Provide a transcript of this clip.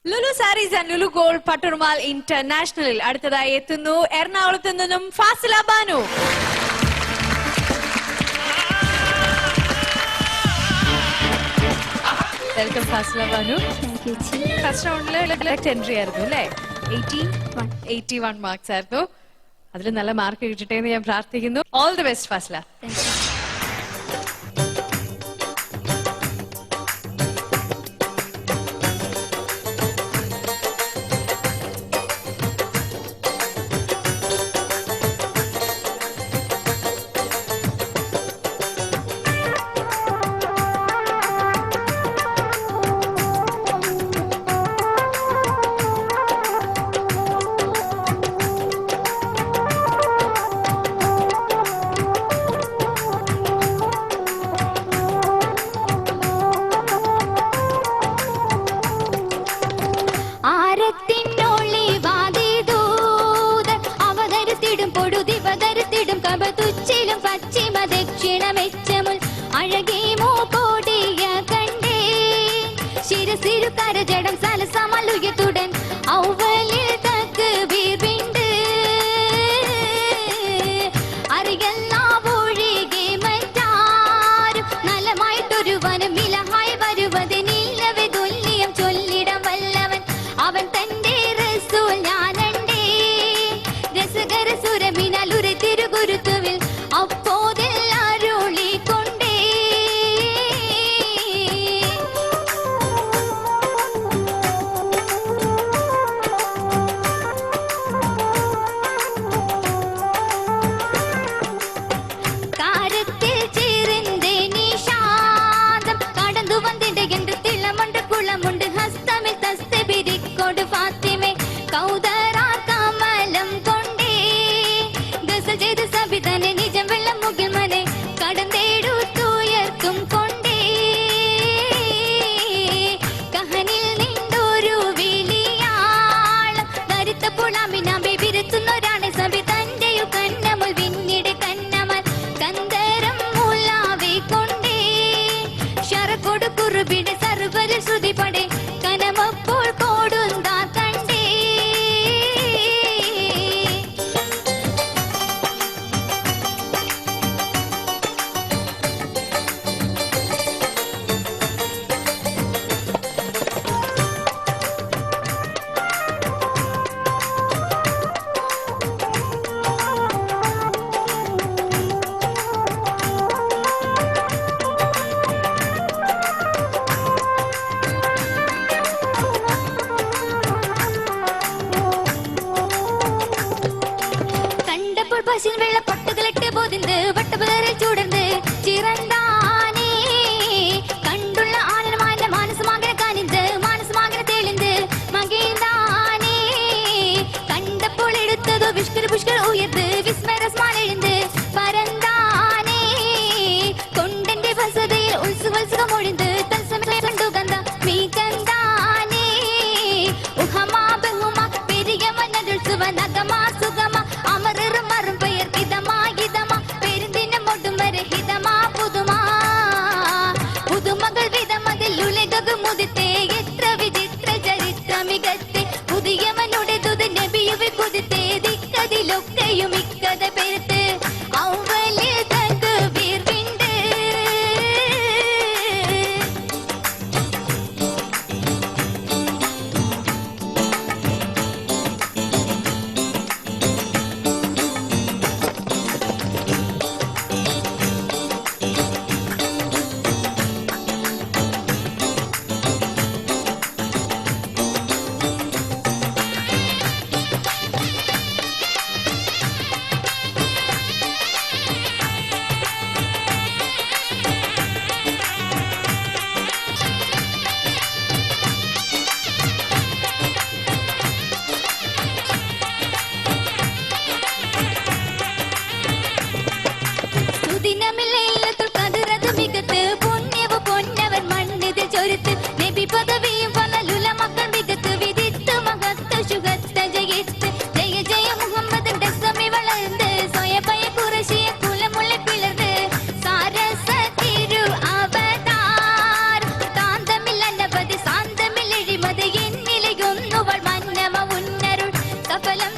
Lulu saris and Lulu gold Patturumal ഇന്റർനാഷണലിൽ അടുത്തതായി എത്തുന്നു എറണാകുളത്ത് നിന്നും ഫാസില ബാനു. വെൽക്കം ഫാസില ബാനു. ഫസ്റ്റ് റൗണ്ടിൽ എൻട്രി ആയിരുന്നു അല്ലേ? 81 മാർക്സ് ആയിരുന്നു. അതിൽ നല്ല മാർക്ക് കിട്ടട്ടെ എന്ന് ഞാൻ പ്രാർത്ഥിക്കുന്നു. All the best Fasila. ജഡം സലസമലുയത്തുടൻ ഔവലിൽ തക്ക് വീർവിണ്ട് അറിയല്ല ഒഴികെ മറ്റാരും നലമായിട്ടൊരുവനും മിലഹായി വരുവത് നീലവെ തുല്യം ചൊല്ലിടം വല്ലവൻ അവൻ തന്റെ റസൂൽ ഞാനണ്ടേ രസകര സുരമിനാൽ ഒരു തിരുഗുരുത്തുവിൽ അപ്പോതെല്ലാരുളി കൊണ്ടേ വെള്ള പൊട്ടുകളിട്ട് പോതിന്ത് വട്ടപുതറിൽ ചൂടർന്ന് ചിറന്താനേ കണ്ടുള്ള ആനന്ദമായ മാനസമാകര കാനിന്ത് മാനസമാകര തെളിന്ത് മകേന്താനേ കണ്ടപ്പോൾ എടുത്തതോ വിഷ്കർ പുഷ്കർ ഉയർത്ത് വിസ്മരസ്മാൻ എഴുந்து പരന്താനേ കൊണ്ടന്റെ വസതയിൽ ഉത്സുവത്സുകം ഒഴിந்து തത്സമയം കണ്ടു ഗന്ധ മീകന്താനേ ഉഹമാ ബഹുമ പെരിയ വനതുത്സുവ നഗമാ സുഗമ അമരർ മറും പെയർ ഇതമാ ഇതമാ പെരുന്തിനം ഒടുമര ഹിതമാ പുതുമാ പുതുമകൾ വിധമതിൽ ഉലകു മുതിത്തെ എത്ര വിചിത്ര ചരിത്ര മികത്തെ പുതിയവനുടെ തുത് നബിയുവെ കുതിത്തെ ദിക്കതിലൊക്കെയും ഇക്കഥ പെരുത്ത് ഔവലിൽ തക്ക് വീർവിണ്ട് സഫലം